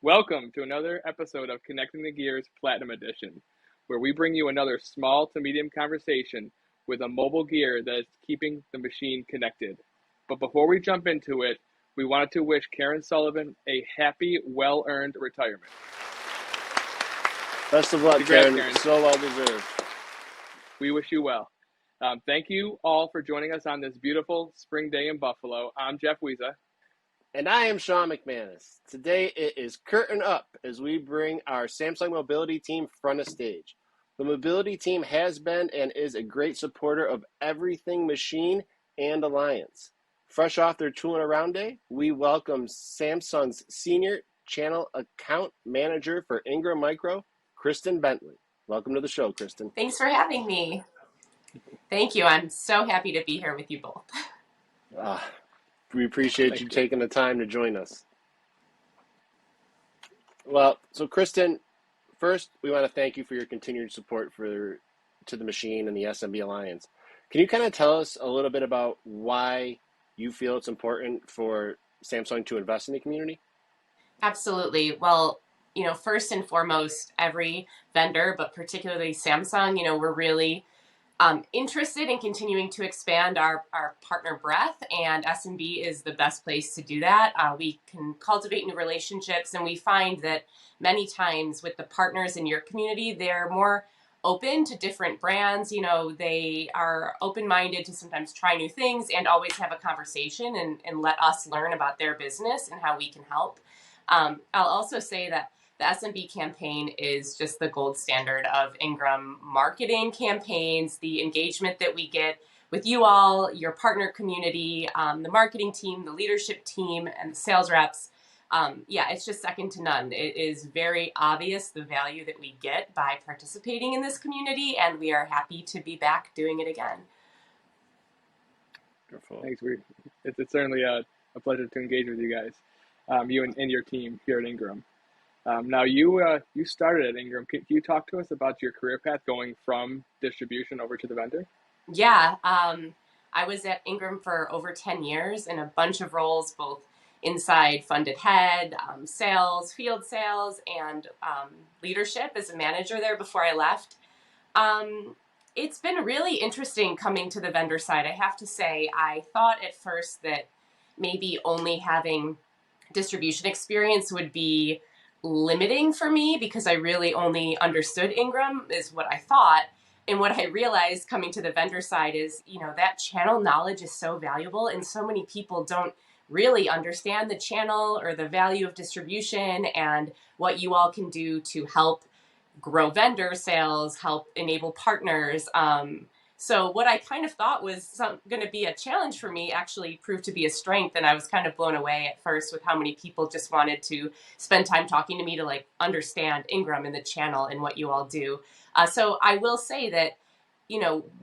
Welcome to another episode of Connecting the Gears Platinum Edition, where we bring you another small to medium conversation with a mobile gear that is keeping the machine connected. But before we jump into it, we wanted to wish Karen Sullivan a happy, well-earned retirement. Best of luck, Congrats, Karen. So well deserved. We wish you well. Thank you all for joining us on this beautiful spring day in Buffalo. I'm Jeff Wiza. And I am Sean McManus. Today it is curtain up as we bring our Samsung Mobility team front of stage. The Mobility team has been and is a great supporter of everything Machine and Alliance. Fresh off their Tooling Around Day, we welcome Samsung's Senior Channel Account Manager for Ingram Micro, Kristin Bentley. Welcome to the show, Kristin. Thanks for having me. Thank you. I'm so happy to be here with you both. We appreciate you taking the time to join us. Well, so Kristin, first we want to thank you for your continued support to the Machine and the SMB Alliance. Can you kind of tell us a little bit about why you feel it's important for Samsung to invest in the community? Absolutely. Well, first and foremost, every vendor, but particularly Samsung, we're really interested in continuing to expand our partner breadth, and SMB is the best place to do that. We can cultivate new relationships, and we find that many times with the partners in your community, they're more open to different brands. They are open-minded to sometimes try new things and always have a conversation and let us learn about their business and how we can help. I'll also say that the SMB campaign is just the gold standard of Ingram marketing campaigns, the engagement that we get with you all, your partner community, the marketing team, the leadership team, and the sales reps. It's just second to none. It is very obvious the value that we get by participating in this community, and we are happy to be back doing it again. Wonderful. Thanks. It's certainly a pleasure to engage with you guys, you and your team here at Ingram. Now, you started at Ingram. Can you talk to us about your career path going from distribution over to the vendor? Yeah, I was at Ingram for over 10 years in a bunch of roles, both inside funded head, sales, field sales, and leadership as a manager there before I left. It's been really interesting coming to the vendor side. I have to say, I thought at first that maybe only having distribution experience would be limiting for me because I really only understood Ingram is what I thought. And what I realized coming to the vendor side is, that channel knowledge is so valuable, and so many people don't really understand the channel or the value of distribution and what you all can do to help grow vendor sales, help enable partners. So what I kind of thought was going to be a challenge for me actually proved to be a strength. And I was kind of blown away at first with how many people just wanted to spend time talking to me to understand Ingram and the channel and what you all do. So I will say that,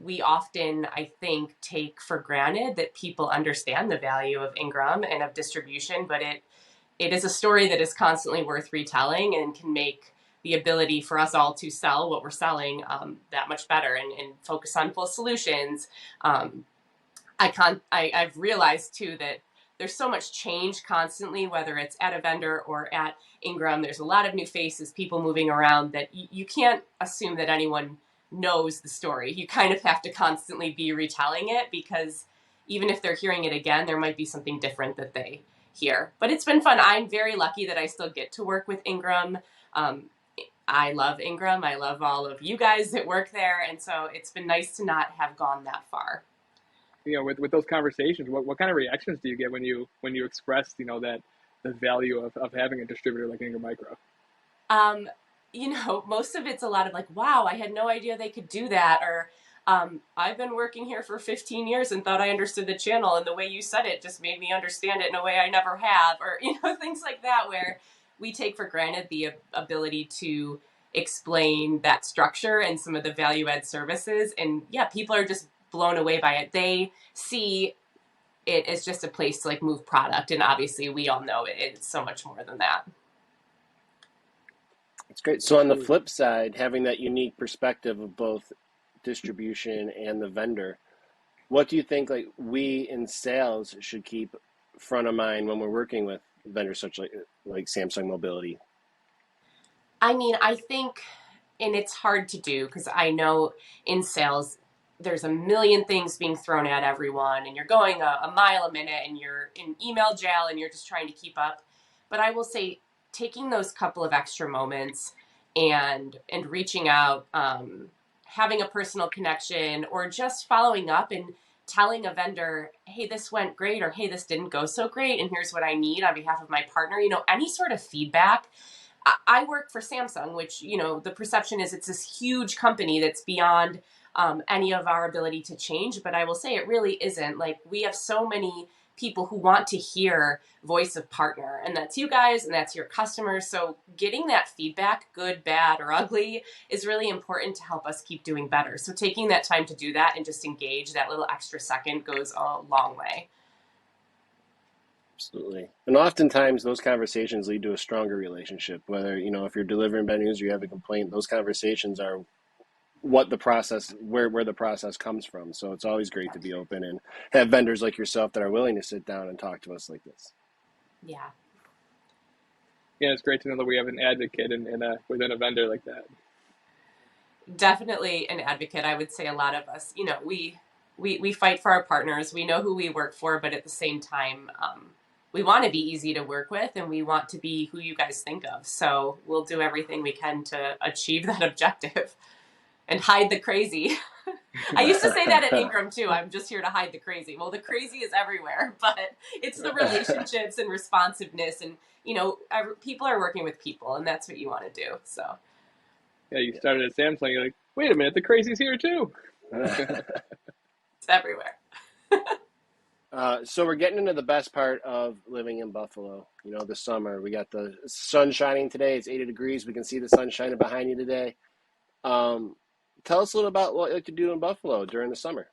we often, I think, take for granted that people understand the value of Ingram and of distribution, but it is a story that is constantly worth retelling and can make the ability for us all to sell what we're selling that much better and focus on full solutions. I've realized too that there's so much change constantly, whether it's at a vendor or at Ingram. There's a lot of new faces, people moving around that you can't assume that anyone knows the story. You kind of have to constantly be retelling it because even if they're hearing it again, there might be something different that they hear. But it's been fun. I'm very lucky that I still get to work with Ingram. I love Ingram. I love all of you guys that work there. And so it's been nice to not have gone that far. With those conversations, what kind of reactions do you get when you express, that the value of having a distributor like Ingram Micro? Most of it's a lot of wow, I had no idea they could do that. Or I've been working here for 15 years and thought I understood the channel. And the way you said it just made me understand it in a way I never have. Or, things like that where we take for granted the ability to explain that structure and some of the value add services. And yeah, people are just blown away by it. They see it as just a place to move product. And obviously we all know it's so much more than that. That's great. So on the flip side, having that unique perspective of both distribution and the vendor, what do you think we in sales should keep front of mind when we're working with vendors such like Samsung Mobility? I mean, I think, and it's hard to do because I know in sales, there's a million things being thrown at everyone, and you're going a mile a minute, and you're in email jail, and you're just trying to keep up. But I will say, taking those couple of extra moments and reaching out, having a personal connection, or just following up and telling a vendor, hey, this went great, or hey, this didn't go so great, and here's what I need on behalf of my partner. Any sort of feedback. I work for Samsung, which, the perception is it's this huge company that's beyond any of our ability to change. But I will say it really isn't. Like, we have so many people who want to hear voice of partner, and that's you guys, and that's your customers. So getting that feedback, good, bad, or ugly, is really important to help us keep doing better. So taking that time to do that and just engage that little extra second goes a long way. Absolutely. And oftentimes those conversations lead to a stronger relationship, whether, if you're delivering bad news or you have a complaint, those conversations are what the process, where the process comes from. So it's always great to be open and have vendors like yourself that are willing to sit down and talk to us like this. Yeah. Yeah, it's great to know that we have an advocate within a vendor like that. Definitely an advocate. I would say a lot of us, we fight for our partners. We know who we work for, but at the same time, we want to be easy to work with, and we want to be who you guys think of. So we'll do everything we can to achieve that objective and hide the crazy. I used to say that at Ingram too. I'm just here to hide the crazy. Well, the crazy is everywhere, but it's the relationships and responsiveness, and people are working with people, and that's what you want to do. So yeah, you started at Samsung. You're like, wait a minute, the crazy's here too. It's everywhere. So we're getting into the best part of living in Buffalo. The summer. We got the sun shining today. It's 80 degrees. We can see the sun shining behind you today. Tell us a little about what you like to do in Buffalo during the summer.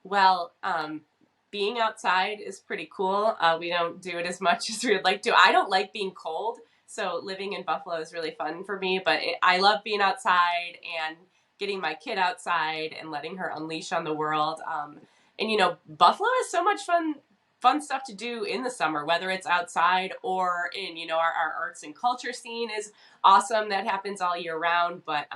Well, being outside is pretty cool. We don't do it as much as we would like to. I don't like being cold, so living in Buffalo is really fun for me. But I love being outside and getting my kid outside and letting her unleash on the world. And Buffalo has so much fun stuff to do in the summer, whether it's outside or in, our arts and culture scene is awesome. That happens all year round. But,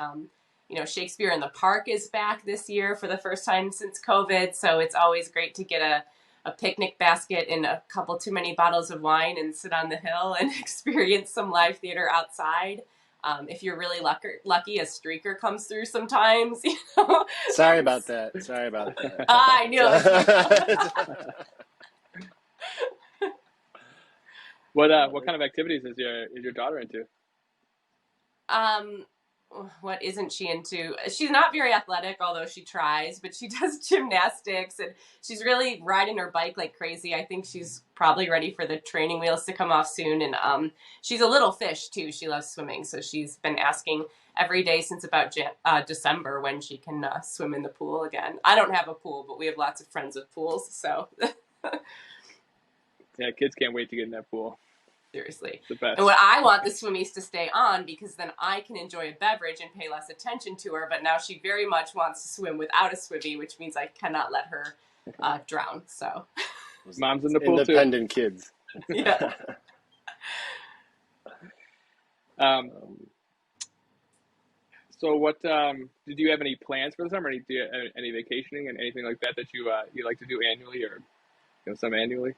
Shakespeare in the Park is back this year for the first time since COVID. So it's always great to get a picnic basket and a couple too many bottles of wine and sit on the hill and experience some live theater outside. If you're really lucky, a streaker comes through sometimes. Sorry about that. I knew it. What kind of activities is your daughter into? What isn't she into? She's not very athletic, although she tries, but she does gymnastics, and she's really riding her bike like crazy. I think she's probably ready for the training wheels to come off soon. And she's a little fish too. She loves swimming, so she's been asking every day since about December when she can swim in the pool again. I don't have a pool, but we have lots of friends with pools, so yeah, kids can't wait to get in that pool. Seriously. The best. And what I want the swimmies to stay on, because then I can enjoy a beverage and pay less attention to her. But now she very much wants to swim without a swimmy, which means I cannot let her drown. So mom's in the pool independent too. Kids. Yeah. So what did you have any plans for the summer? Do you have any vacationing and anything like that you like to do annually or some annually?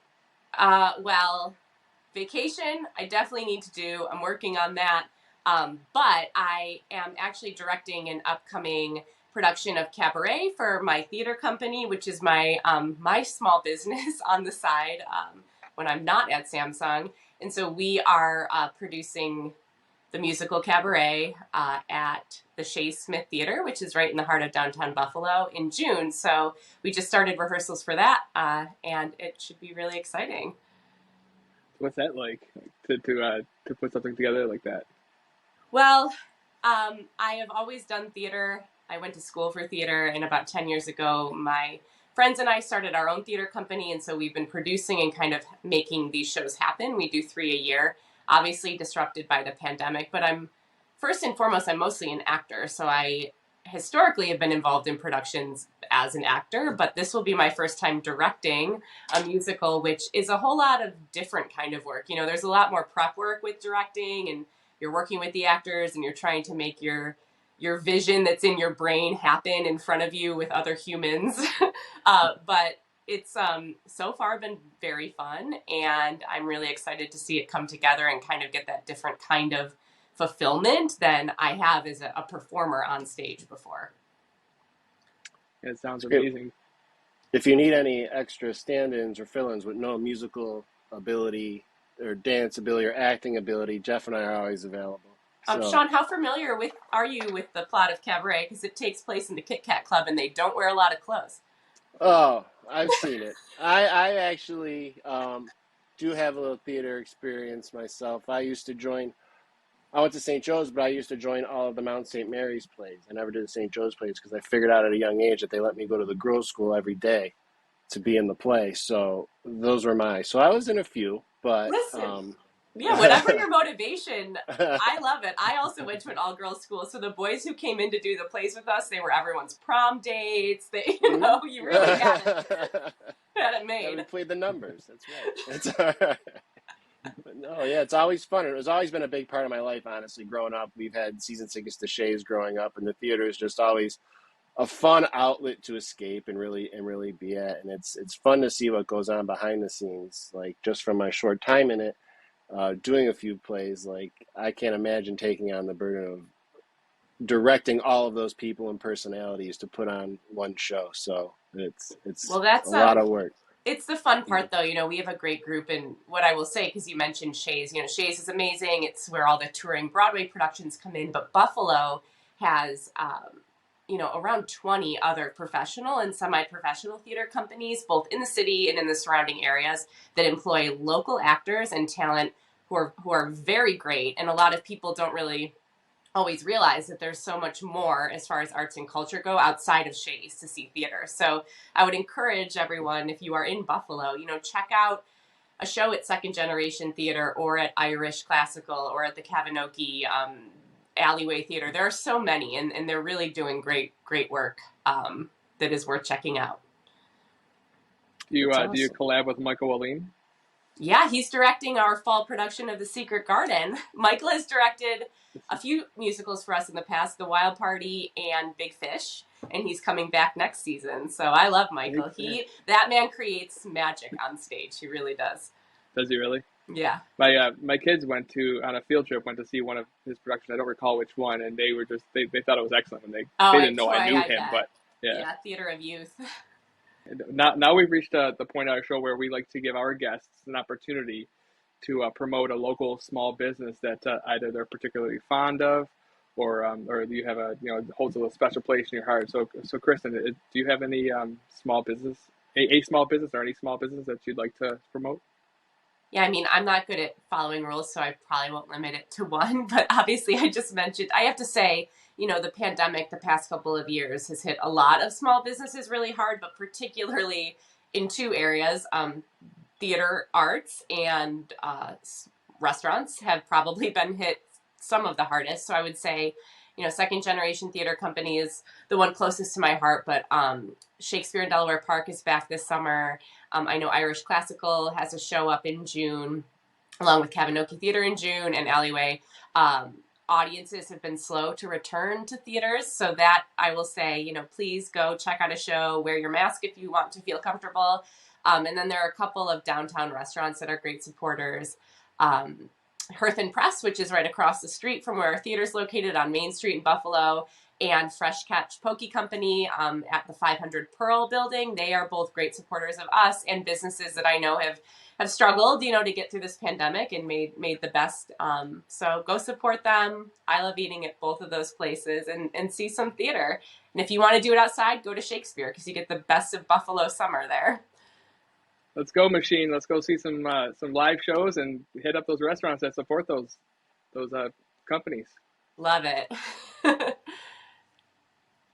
Well, vacation, I definitely need to do. I'm working on that. But I am actually directing an upcoming production of Cabaret for my theater company, which is my my small business on the side when I'm not at Samsung. And so we are producing the musical Cabaret at the Shea Smith Theater, which is right in the heart of downtown Buffalo, in June. So we just started rehearsals for that, and it should be really exciting. What's that like to put something together like that? Well, I have always done theater. I went to school for theater, and about 10 years ago, my friends and I started our own theater company, and so we've been producing and kind of making these shows happen. We do 3 a year, obviously disrupted by the pandemic, but first and foremost, I'm mostly an actor, so I historically have been involved in productions as an actor, but this will be my first time directing a musical, which is a whole lot of different kind of work. There's a lot more prep work with directing and you're working with the actors and you're trying to make your vision that's in your brain happen in front of you with other humans. But it's so far been very fun, and I'm really excited to see it come together and kind of get that different kind of fulfillment than I have as a performer on stage before. It sounds amazing. If you need any extra stand-ins or fill-ins with no musical ability or dance ability or acting ability, Jeff and I are always available. So. Sean, how familiar are you with the plot of Cabaret? Because it takes place in the Kit Kat Club and they don't wear a lot of clothes. Oh, I've seen it. I actually do have a little theater experience myself. I went to St. Joe's, but I used to join all of the Mount St. Mary's plays. I never did the St. Joe's plays because I figured out at a young age that they let me go to the girls' school every day to be in the play. So those were so I was in a few, but... Listen. Yeah, whatever your motivation, I love it. I also went to an all-girls school, so the boys who came in to do the plays with us, they were everyone's prom dates. They, you really had it made. Yeah, we played the numbers. That's right. It's all right. But no, yeah, it's always fun. It was always been a big part of my life, honestly. Growing up, we've had season tickets to Shays growing up, and the theater is just always a fun outlet to escape and really be at. And it's fun to see what goes on behind the scenes. Like just from my short time in it. Doing a few plays, like I can't imagine taking on the burden of directing all of those people and personalities to put on one show. So it's that's a lot of work. It's the fun part, though. We have a great group, and what I will say, because you mentioned Shays, Shays is amazing. It's where all the touring Broadway productions come in, but Buffalo has around 20 other professional and semi-professional theater companies, both in the city and in the surrounding areas, that employ local actors and talent who are very great. And a lot of people don't really always realize that there's so much more as far as arts and culture go outside of Shays to see theater. So I would encourage everyone, if you are in Buffalo, check out a show at Second Generation Theater or at Irish Classical or at the Kavinoki Alleyway Theater. There are so many, and they're really doing great work that is worth checking out. Do you collab with Michael Wallin? Yeah, he's directing our fall production of The Secret Garden. Michael has directed a few musicals for us in the past, The Wild Party and Big Fish, and he's coming back next season. So I love Michael. That man creates magic on stage. He really does. Does he really? Yeah. My kids went on a field trip to see one of his productions. I don't recall which one, and they were they thought it was excellent, and they didn't know I knew him, but yeah. Yeah, theater of youth. Now we've reached the point of our show where we like to give our guests an opportunity to promote a local small business that either they're particularly fond of, or you have holds a special place in your heart. So Kristin, do you have any small business, a small business or any small business that you'd like to promote? Yeah, I'm not good at following rules, so I probably won't limit it to one. But obviously, I just mentioned, I have to say, the pandemic the past couple of years has hit a lot of small businesses really hard, but particularly in two areas. Theater arts and restaurants have probably been hit some of the hardest. So I would say, Second Generation Theater Company is the one closest to my heart, but Shakespeare in Delaware Park is back this summer. I know Irish Classical has a show up in June, along with Kavinoki Theater in June and Alleyway. Audiences have been slow to return to theaters, so that I will say, please go check out a show, wear your mask if you want to feel comfortable. And then there are a couple of downtown restaurants that are great supporters. Hearth and Press, which is right across the street from where our theater is located on Main Street in Buffalo, and Fresh Catch Poke Company at the 500 Pearl building. They are both great supporters of us and businesses that I know have struggled, to get through this pandemic and made the best. So go support them. I love eating at both of those places and see some theater. And if you want to do it outside, go to Shakespeare because you get the best of Buffalo summer there. Let's go, Machine. Let's go see some live shows and hit up those restaurants that support those companies. Love it.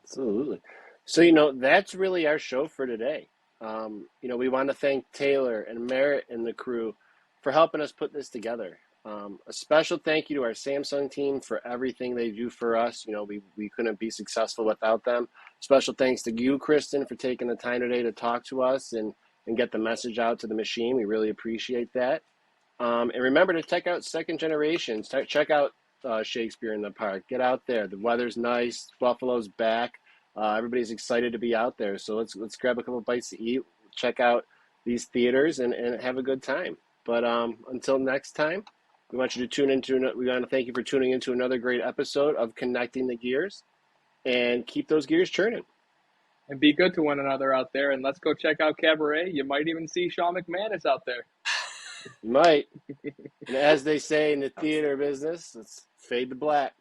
Absolutely. So, that's really our show for today. We want to thank Taylor and Merritt and the crew for helping us put this together. A special thank you to our Samsung team for everything they do for us. We couldn't be successful without them. Special thanks to you, Kristin, for taking the time today to talk to us and get the message out to the machine. We really appreciate that. And remember to check out Second Generation. Check out Shakespeare in the Park. Get out there. The weather's nice. Buffalo's back. Everybody's excited to be out there. So let's grab a couple bites to eat. Check out these theaters and have a good time. But until next time, we want you to tune into. We want to thank you for tuning into another great episode of Connecting the Gears, and keep those gears churning. And be good to one another out there. And let's go check out Cabaret. You might even see Sean McManus out there. You might. And as they say in the theater business, let's fade to black.